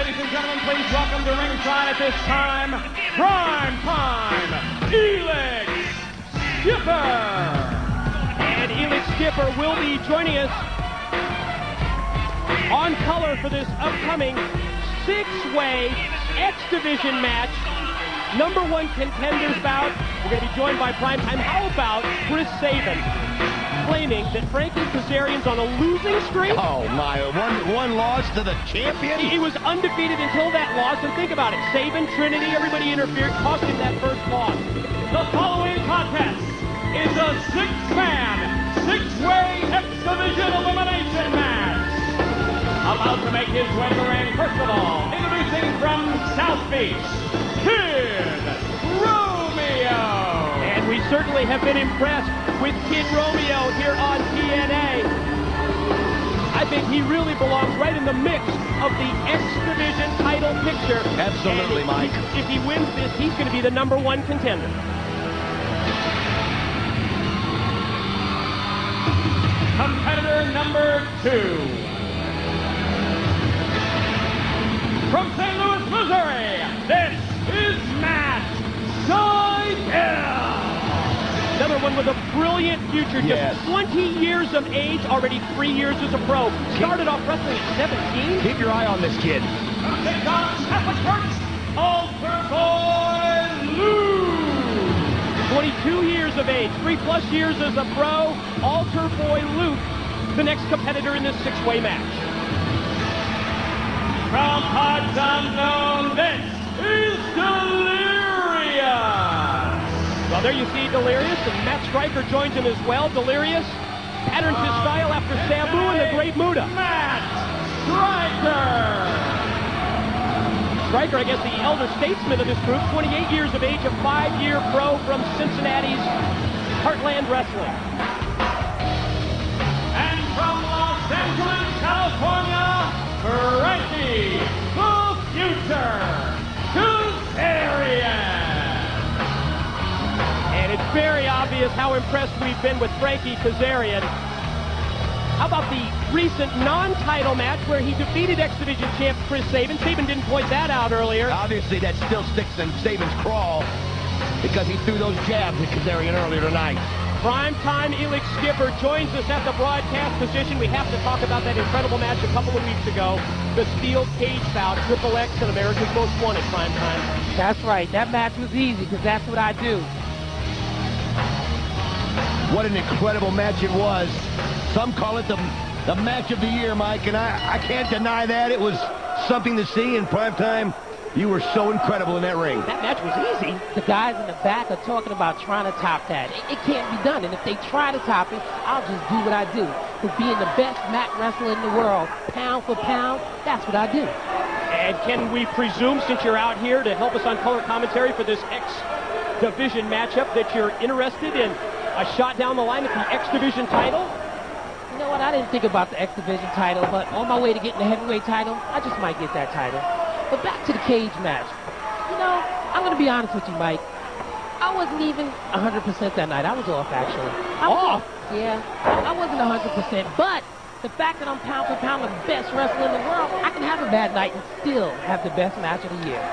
ladies and gentlemen, please welcome to ringside at this time, Prime Time, Elix Skipper. And Elix Skipper will be joining us on color for this upcoming six-way X Division match. Number one contenders bout. We're going to be joined by Primetime. How about Chris Sabin claiming that Frankie Kazarian's on a losing streak? Oh my, one loss to the champion? He was undefeated until that loss, and think about it. Sabin, Trinity, everybody interfered, cost him that first loss. The following contest is a six-man, six-way X Division elimination match. About to make his way to the ring, first of all, introducing from South Beach, Kid Romeo. And we certainly have been impressed with Kid Romeo here on TNA. I think he really belongs right in the mix of the X Division title picture. Absolutely, Mike. If he wins this, he's going to be the number one contender. Competitor number 2. From St. Louis, Missouri, this is Matt Sydal. Another one with a brilliant future, Yes. just 20 years of age, already 3 years as a pro. Started off wrestling at 17. Keep your eye on this kid. Take on Catholic Church, Altar Boy Luke. 22 years of age, 3+ years as a pro. Altar Boy Luke, the next competitor in this six-way match. From parts unknown, this is Delirious. Well, there you see Delirious, and Matt Stryker joins him as well. Delirious patterns his style after Sabu and the Great Muta. Matt Stryker. Stryker, I guess, the elder statesman of this group, 28 years of age, a 5-year pro from Cincinnati's Heartland Wrestling. And from Los Angeles, California, Frankie, the future, Kazarian. And it's very obvious how impressed we've been with Frankie Kazarian. How about the recent non-title match where he defeated X Division champ Chris Sabin? Sabin didn't point that out earlier. Obviously, that still sticks in Sabin's craw because he threw those jabs at Kazarian earlier tonight. Primetime Elix Skipper joins us at the broadcast position. We have to talk about that incredible match a couple of weeks ago. The steel cage bout, Triple X and America's Most Wanted. Primetime. That's right. That match was easy because that's what I do. What an incredible match it was. Some call it the match of the year, Mike, and I can't deny that. It was something to see in Primetime. You were so incredible in that ring. That match was easy. The guys in the back are talking about trying to top that. It can't be done, and if they try to top it, I'll just do what I do. For being the best mat wrestler in the world, pound for pound, that's what I do. And can we presume, since you're out here to help us on color commentary for this X Division matchup, that you're interested in a shot down the line at the X Division title? You know what? I didn't think about the X Division title, but on my way to getting the heavyweight title, I just might get that title. But back to the cage match. You know, I'm going to be honest with you, Mike. I wasn't even 100% that night. I was off, actually. Off? Yeah, I wasn't 100%. But the fact that I'm pound for pound the best wrestler in the world, I can have a bad night and still have the best match of the year.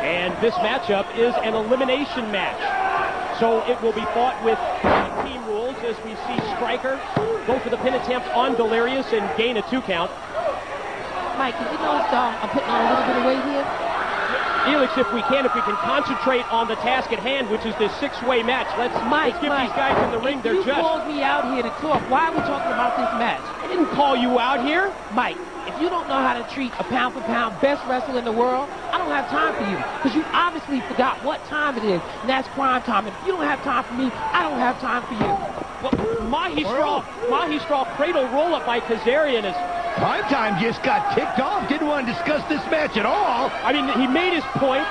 And this matchup is an elimination match. So it will be fought with team rules as we see Stryker go for the pin attempt on Delirious and gain a 2 count. Mike, did you notice I'm putting on a little bit of weight here? Elix, if we can concentrate on the task at hand, which is this six-way match. Let's give these guys in the ring their just. You called me out here to talk. Why are we talking about this match? I didn't call you out here. Mike, if you don't know how to treat a pound-for-pound best wrestler in the world, I don't have time for you. Because you obviously forgot what time it is, and that's prime time. If you don't have time for me, I don't have time for you. Well, Mahi Straw cradle roll-up by Kazarian is... Primetime just got ticked off. Didn't want to discuss this match at all. I mean, he made his point,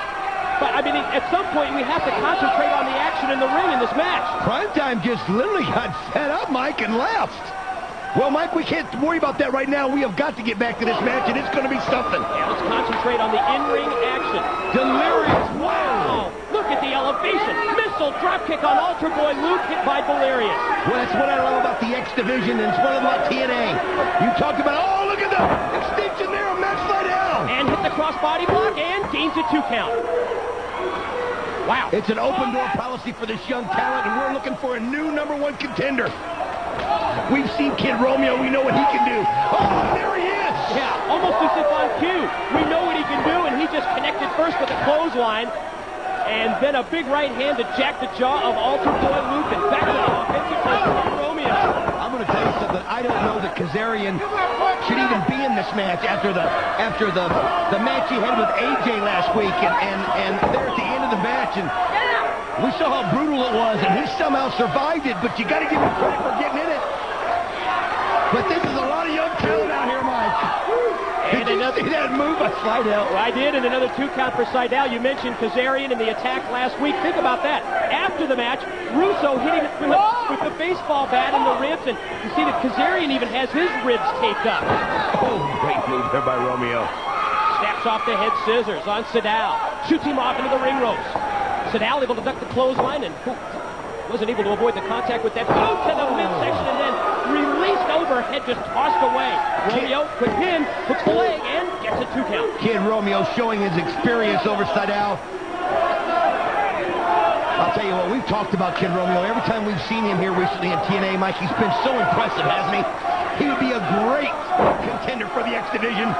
but I mean, at some point we have to concentrate on the action in the ring in this match. Primetime just literally got fed up, Mike, and left. Well, Mike, we can't worry about that right now. We have got to get back to this match, and it's going to be something. Yeah, let's concentrate on the in-ring action. Delirious. Wow. Look at the elevation. Missile dropkick on Altar Boy Luke, hit by Delirious. Well, that's what I love about the X Division, and it's what I love about TNA. You talked about, oh, look at the extension there of Matt Sydal. And cross body block, and gains a 2 count. Wow. It's an open door policy for this young talent, and we're looking for a new #1 contender. We've seen Kid Romeo. We know what he can do. Oh, there he is. Yeah, almost as if on cue. We know what he can do, and he just connected first with a clothesline, and then a big right hand to jack the jaw of Altar Boy Luke, and back to the offensive pressure on Romeo. I'm going to tell you something. I don't know that Kazarian should even be in this match after the match he had with AJ last week, and there at the end of the match, and we saw how brutal it was, and he somehow survived it, but you got to give him credit for getting in it. But this is a lot of young talent out here, Mike. Did you see that move by Sydal? I did, and another 2 count for Sydal. You mentioned Kazarian in the attack last week. Think about that. After the match, Russo hitting it with the baseball bat in the ribs, and you see that Kazarian even has his ribs taped up. Oh, great move there by Romeo. Snaps off the head scissors on Sydal. Shoots him off into the ring ropes. Sydal able to duck the clothesline, and wasn't able to avoid the contact with that boot to the midsection, and then released overhead, just tossed away. Romeo, quick pin, hooks the leg, and gets a 2 count. Kid Romeo showing his experience over Sydal. I'll tell you what, we've talked about Kid Romeo. Every time we've seen him here recently in TNA, Mike, he's been so impressive, hasn't he? He would be a great contender for the X Division.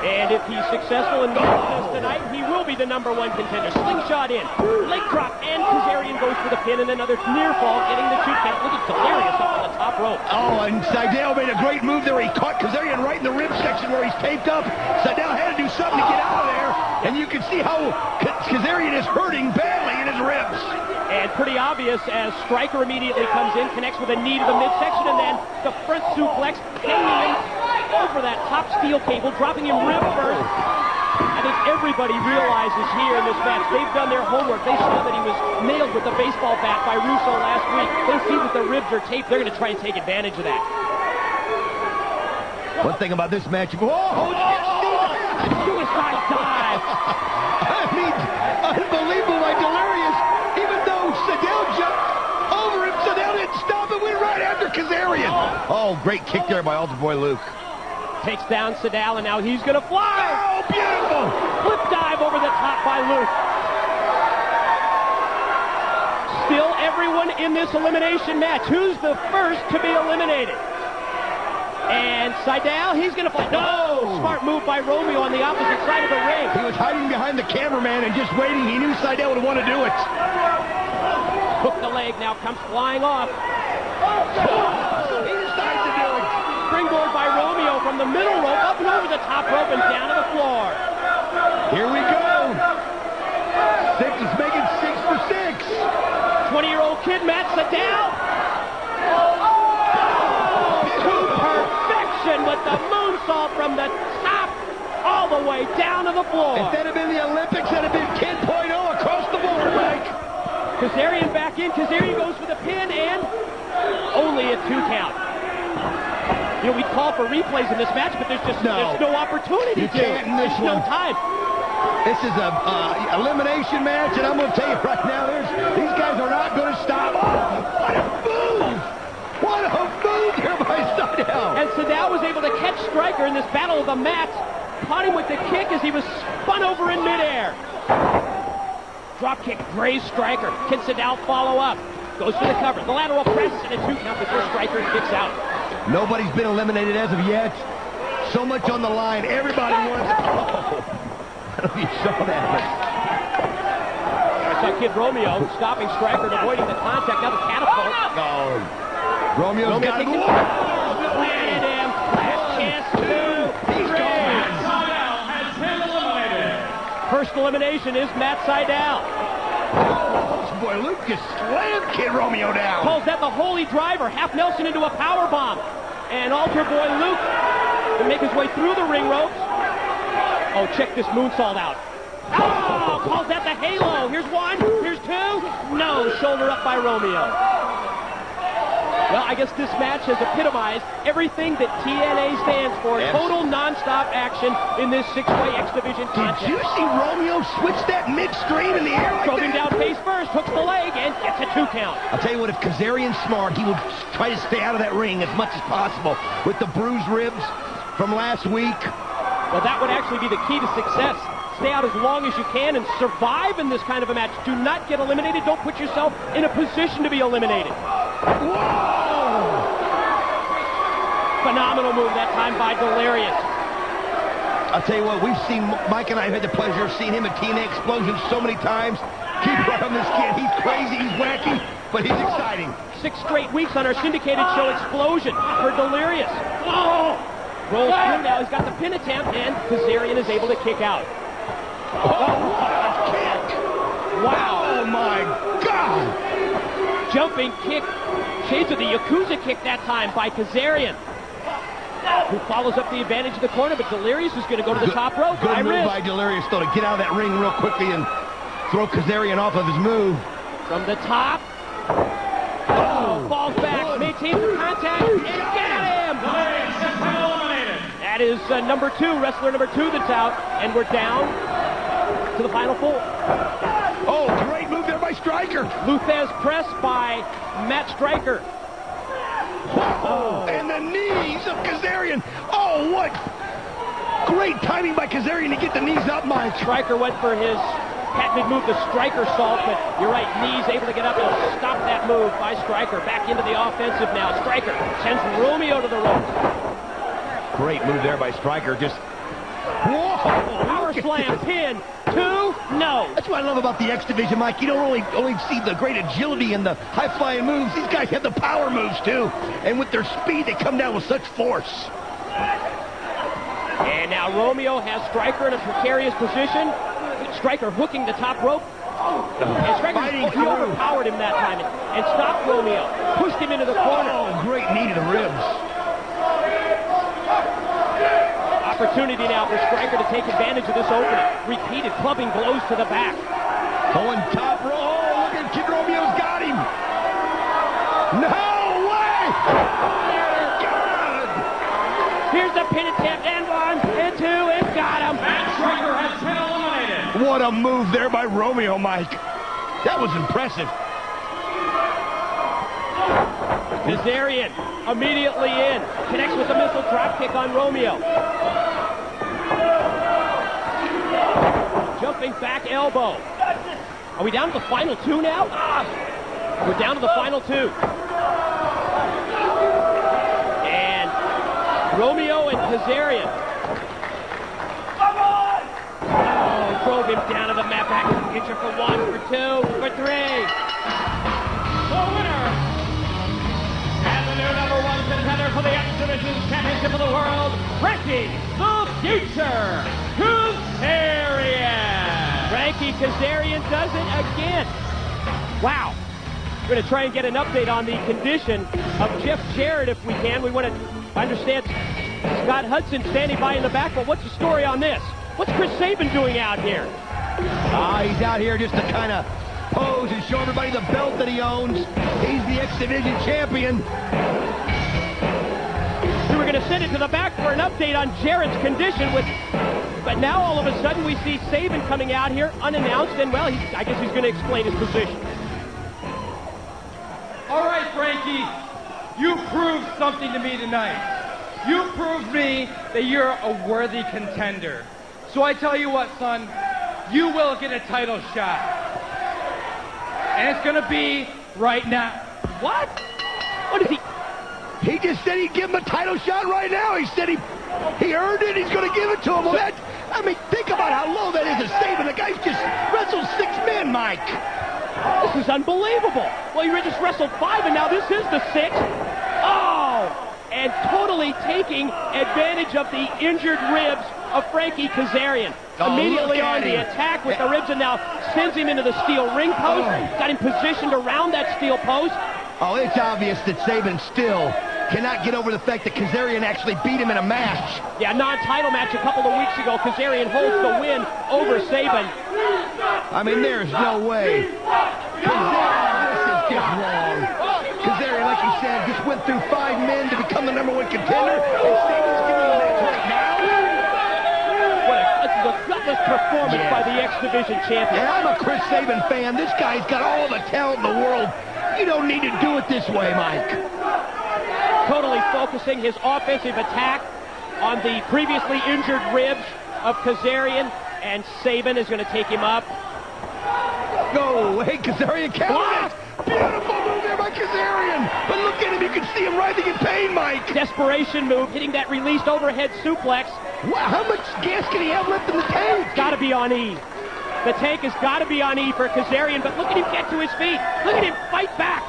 And if he's successful in winning this tonight, he will be the #1 contender. Slingshot in, leg drop, and Kazarian goes for the pin, and another near fall, getting the 2 count. Look at Delirious up on the top rope. Oh, and Sydal made a great move there. He caught Kazarian right in the rib section where he's taped up. Sydal had to do something to get out of there, and you can see how Kazarian is hurting badly in his ribs. And pretty obvious as Stryker immediately comes in, connects with a knee to the midsection, and then the front suplex, hanging him over that top steel cable, dropping him rib first. I think everybody realizes here in this match, they've done their homework. They saw that he was nailed with a baseball bat by Russo last week. They see that the ribs are taped. They're going to try and take advantage of that. One thing about this match, suicide dive. I mean, unbelievable by Delirious. Even though Sydal jumped over him, Sydal didn't stop it, went right after Kazarian. Oh, great kick there by Altar Boy Luke. Takes down Sydal, and now he's going to fly. Oh, beautiful. Flip dive over the top by Luke. Still everyone in this elimination match. Who's the first to be eliminated? And Sydal, he's going to fly. No! Smart move by Romeo on the opposite side of the ring. He was hiding behind the cameraman and just waiting. He knew Sydal would want to do it. Hook the leg, now comes flying off. He decides to do it. Springboard by Romeo from the middle rope, up and over the top rope and down to the floor. Here we go. Six is making 6 for 6. 20-year-old kid, Matt Sydal. To perfection with the moonsault from the top all the way down to the floor. If that had been the Olympics, that had been Kid .0 across the board, Mike. Kazarian back in. Kazarian goes for the pin, and only a 2 count. You know, we call for replays in this match, but there's no opportunity. You can't in this there's one. no time. This is a elimination match, and I'm going to tell you right now, these guys are not going to stop. Oh, what a move! What a move here by Sydal! And Sydal was able to catch Stryker in this battle of the mats, caught him with the kick as he was spun over in midair. Drop kick, grazed Stryker. Can Sydal follow up? Goes for the cover. The lateral press, and a 2 count before Stryker kicks out. Nobody's been eliminated as of yet. So much on the line. Everybody wants... Oh, I don't know if you saw that, but... I saw Kid Romeo stopping Stryker and avoiding the contact. Now the catapult. Oh, Romeo's got it. Planted him. Last chance, 2, 3. Sydal has been eliminated. First elimination is Matt Sydal. Boy, Luke just slammed Kid Romeo down. Calls that the holy driver. Half Nelson into a power bomb. And Altar Boy Luke will make his way through the ring ropes. Oh, check this moonsault out. Oh, calls that the halo. Here's 1, here's 2. No, shoulder up by Romeo. Well, I guess this match has epitomized everything that TNA stands for. Total non-stop action in this 6-way X Division contest. Did you see Romeo switch that midstream in the air like Drove him that? down face first, hooks the leg, and gets a 2 count. I'll tell you what, if Kazarian's smart, he will try to stay out of that ring as much as possible with the bruised ribs from last week. Well, that would actually be the key to success. Stay out as long as you can and survive in this kind of a match. Do not get eliminated. Don't put yourself in a position to be eliminated. Whoa! Phenomenal move that time by Delirious. I'll tell you what, we've seen, Mike and I have had the pleasure of seeing him at TNA Explosion so many times. Keep right on this kid. He's crazy, he's wacky, but he's exciting. 6 straight weeks on our syndicated show Explosion for Delirious. Oh! Rolls through now. He's got the pin attempt, and Kazarian is able to kick out. Oh, what a kick! Wow! Oh, my God! Jumping kick. Shades of the Yakuza kick that time by Kazarian, who follows up the advantage of the corner, but Delirious is going to go to the top rope. Good move by Delirious, though, to get out of that ring real quickly and throw Kazarian off of his move. From the top. Oh, falls back, maintains the contact, and got him! Delirious has been eliminated. That is wrestler number 2 that's out, and we're down to the final 4. Oh, great move there by Stryker. Luthez press by Matt Stryker. Oh, and the knees of Kazarian. Oh, what great timing by Kazarian to get the knees up, Mike. Stryker went for his patented move, the Stryker salt, but you're right, knees able to get up and stop that move by Stryker. Back into the offensive now. Stryker sends Romeo to the ropes. Great move there by Stryker. Just, whoa! Power slam, pin, 2, no. That's what I love about the X Division, Mike. You don't only see the great agility and the high-flying moves. These guys have the power moves, too. And with their speed, they come down with such force. And now Romeo has Stryker in a precarious position. Stryker hooking the top rope. And Stryker overpowered him that time and stopped Romeo. Pushed him into the corner. Oh, great knee to the ribs. Opportunity now for Stryker to take advantage of this opening. Repeated clubbing blows to the back. Going top rope. Oh, look at Kid Romeo's got him. No way! God! Here's the pin attempt, and 1, and 2, and got him. Matt Stryker has been eliminated. What a move there by Romeo, Mike. That was impressive. Kazarian immediately in. Connects with a missile drop kick on Romeo. Jumping back elbow. Are we down to the final 2 now? We're down to the final 2. And Romeo and Kazarian. Oh, drove him down to the mat. Back to the picture for 1, for 2, for 3. The winner and the new #1 contender for the X Division Championship of the World, Frankie the Future Kazarian. Frankie Kazarian does it again. Wow. We're going to try and get an update on the condition of Jeff Jarrett if we can. We want to understand Scott Hudson standing by in the back, but what's the story on this? What's Chris Sabin doing out here? He's out here just to kind of pose and show everybody the belt that he owns. He's the X Division champion. We were going to send it to the back for an update on Jarrett's condition, but now all of a sudden we see Sabin coming out here unannounced, and well, I guess he's going to explain his position. All right, Frankie, you proved something to me tonight. You proved me that you're a worthy contender. So I tell you what, son, you will get a title shot. And it's going to be right now. What? What is he? He just said he'd give him a title shot right now. He said he earned it. He's going to give it to him. Well, I mean, think about how low that is to Sabin. The guy's just wrestled 6 men, Mike. This is unbelievable. Well, you just wrestled 5, and now this is the 6th. Oh! And totally taking advantage of the injured ribs of Frankie Kazarian. Oh, immediately on the attack with the ribs, and now sends him into the steel ring post. Got him positioned around that steel post. Oh, it's obvious that Sabin still cannot get over the fact that Kazarian actually beat him in a match. Yeah, non-title match a couple of weeks ago. Kazarian holds the win over Sabin. I mean, there's no way. Kazarian, this is just wrong. Kazarian, like you said, just went through 5 men to become the #1 contender, and Sabin's giving him a match right now. This is a gutless performance by the X Division champion. And I'm a Chris Sabin fan. This guy's got all the talent in the world. You don't need to do it this way, Mike. Totally focusing his offensive attack on the previously injured ribs of Kazarian, and Sabin is going to take him up. No, hey, Kazarian countered it. Beautiful move there by Kazarian. But look at him, you can see him writhing in pain, Mike. Desperation move, hitting that released overhead suplex. Wow, how much gas can he have left in the tank? Got to be on E. The tank has got to be on E for Kazarian, but look at him get to his feet. Look at him fight back.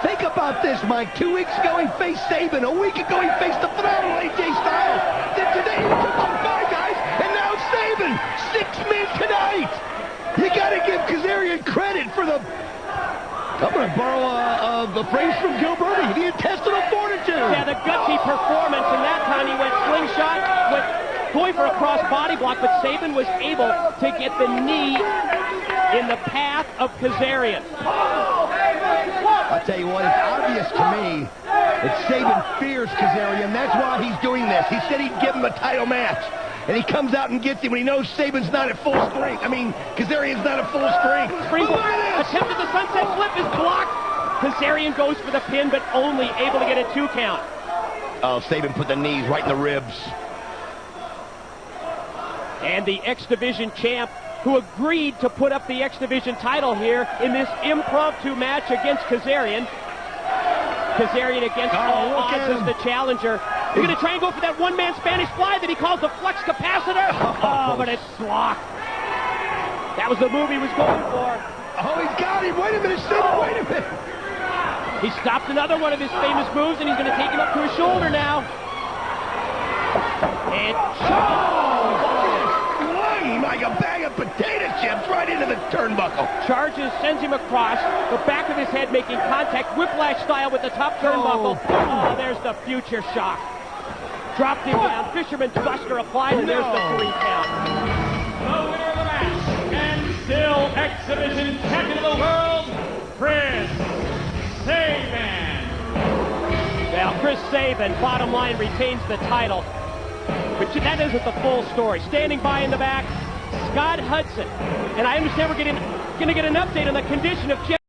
Think about this, Mike. 2 weeks ago, he faced Sabin. A week ago, he faced the phenomenal AJ Styles. Then today, he took on 5 guys, and now Sabin. 6 men tonight. You got to give Kazarian credit for the... I'm going to borrow a phrase from Gilbert. The intestinal fortitude. Yeah, the gutsy performance, and that time he went slingshot, went going for a cross body block, but Sabin was able to get the knee in the path of Kazarian. I'll tell you what, it's obvious to me that Sabin fears Kazarian. That's why he's doing this. He said he'd give him a title match. And he comes out and gets him when he knows Sabin's not at full strength. I mean, Kazarian's not at full strength. Springboard attempted the sunset flip is blocked. Kazarian goes for the pin, but only able to get a 2 count. Oh, Sabin put the knees right in the ribs. And the X Division champ, who agreed to put up the X Division title here in this impromptu match against Kazarian. Kazarian against all odds as the challenger. You're going to try and go for that one-man Spanish fly that he calls the flex capacitor. Oh, but it's blocked. That was the move he was going for. Oh, he's got him. Wait a minute, Sabin, wait a minute. He stopped another one of his famous moves, and he's going to take him up to his shoulder now. And swung like a bag of potato chips right into the turnbuckle. Charges, sends him across, the back of his head making contact, whiplash style with the top turnbuckle. Oh, there's the future shock. Dropped him down, Fisherman's Buster applied, and there's the 3 count. The winner of the match, and still X Division champion of the world, Chris Sabin. Well, Chris Sabin, bottom line, retains the title. But that isn't the full story. Standing by in the back, Scott Hudson. And I understand we're going to get an update on the condition of Jeff.